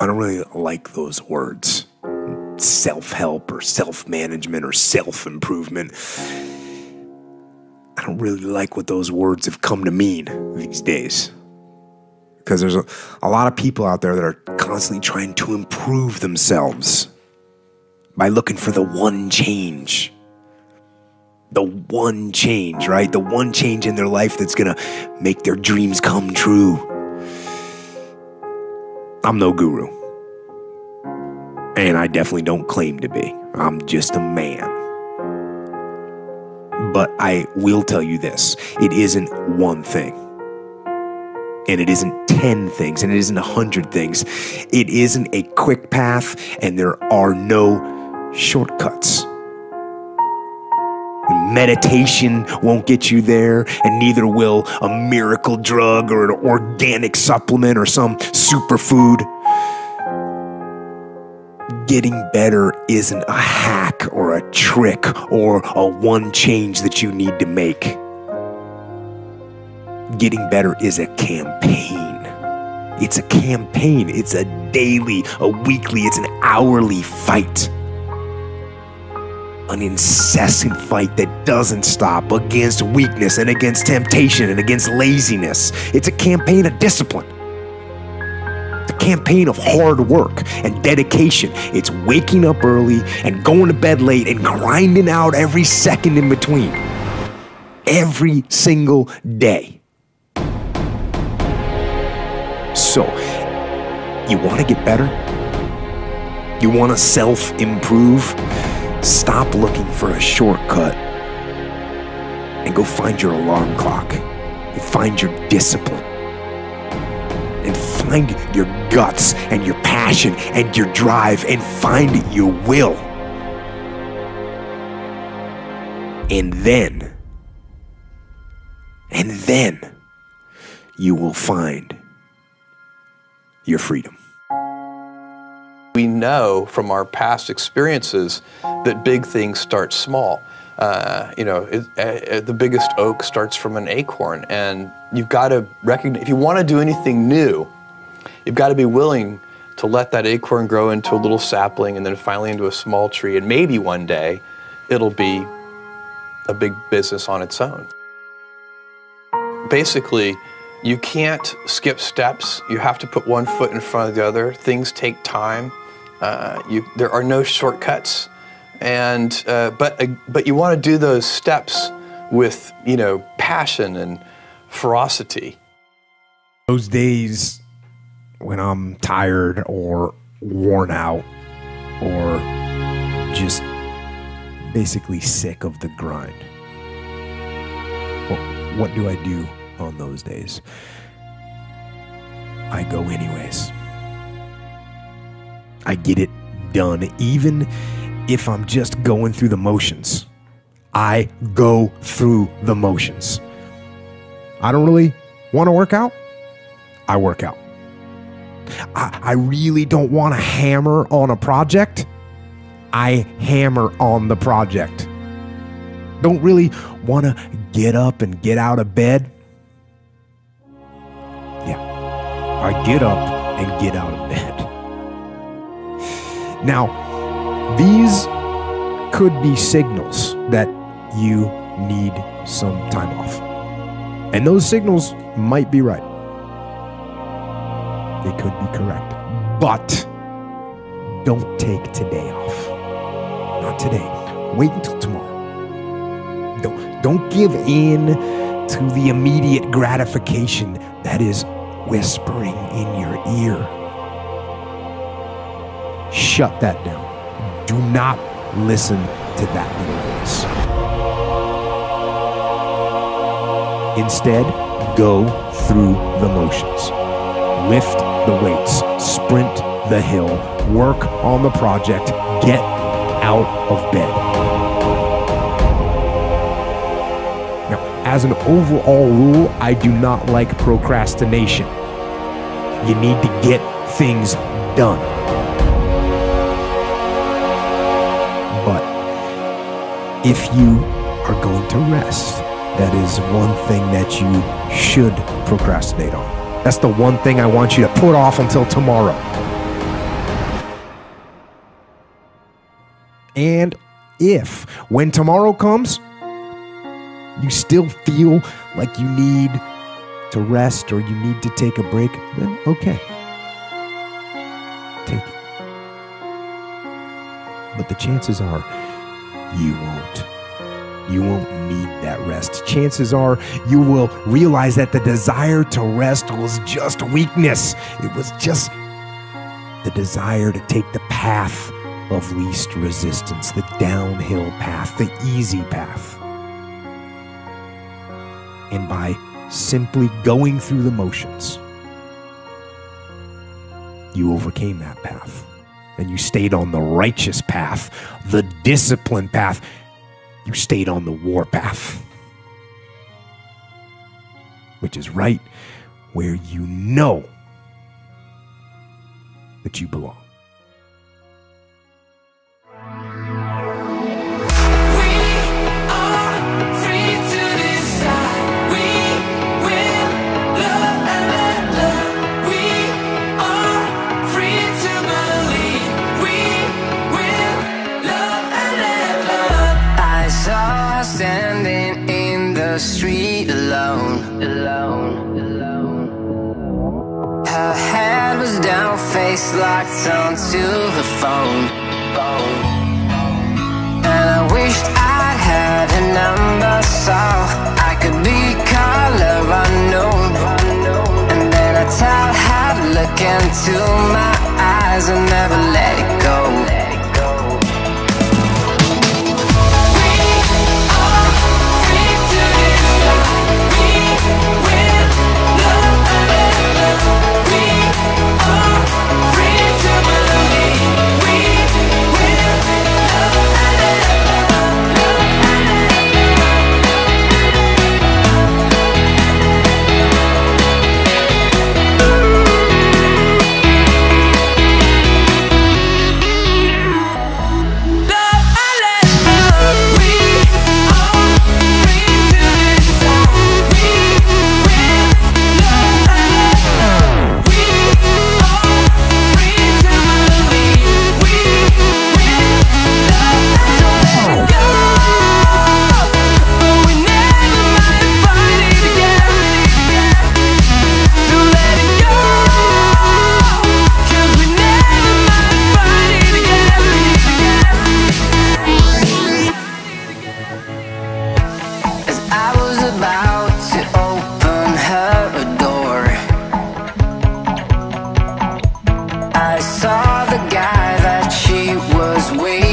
I don't really like those words. Self-help or self-management or self-improvement. I don't really like what those words have come to mean these days. Because there's a lot of people out there that are constantly trying to improve themselves by looking for the one change. The one change, right? The one change in their life that's going to make their dreams come true. I'm no guru. And I definitely don't claim to be. I'm just a man. But I will tell you this. It isn't one thing. And it isn't 10 things. And it isn't 100 things. It isn't a quick path. And there are no shortcuts. Meditation won't get you there, and neither will a miracle drug or an organic supplement or some superfood. Getting better isn't a hack or a trick or a one change that you need to make. Getting better is a campaign. It's a campaign. It's a daily, a weekly, it's an hourly fight. An incessant fight that doesn't stop against weakness and against temptation and against laziness. It's a campaign of discipline. It's a campaign of hard work and dedication. It's waking up early and going to bed late and grinding out every second in between. Every single day. So, you want to get better? You want to self-improve? Stop looking for a shortcut and go find your alarm clock and find your discipline and find your guts and your passion and your drive and find your will. And then you will find your freedom. We know from our past experiences that big things start small. The biggest oak starts from an acorn, and you've got to recognize, if you want to do anything new, you've got to be willing to let that acorn grow into a little sapling and then finally into a small tree, and maybe one day it'll be a big business on its own. Basically, you can't skip steps. You have to put one foot in front of the other. Things take time. There are no shortcuts, and but you want to do those steps with passion and ferocity. Those days when I'm tired or worn out or just basically sick of the grind. Well, what do I do on those days? I go anyways. I get it done, even if I'm just going through the motions. I go through the motions. I don't really want to work out. I work out. I really don't want to hammer on a project. I hammer on the project. Don't really want to get up and get out of bed. Yeah, I get up and get out of bed. Now, these could be signals that you need some time off. And those signals might be right. They could be correct. But don't take today off. Not today. Wait until tomorrow. Don't give in to the immediate gratification that is whispering in your ear. Shut that down. Do not listen to that little voice. Instead, go through the motions. Lift the weights, sprint the hill, work on the project, get out of bed. Now, as an overall rule, I do not like procrastination. You need to get things done. But if you are going to rest, that is one thing that you should procrastinate on. That's the one thing I want you to put off until tomorrow. And if, when tomorrow comes, you still feel like you need to rest or you need to take a break, then okay. Take it. But the chances are you won't. You won't need that rest. Chances are you will realize that the desire to rest was just weakness. It was just the desire to take the path of least resistance, the downhill path, the easy path. And by simply going through the motions, you overcame that path. And you stayed on the righteous path, the disciplined path. You stayed on the war path, which is right where you know that you belong. Standing in the street alone. Her head was down, face locked onto her phone. And I wished I'd had a number so I could be color unknown. And then I tell her to look into my eyes and never let it go. I saw the guy that she was waiting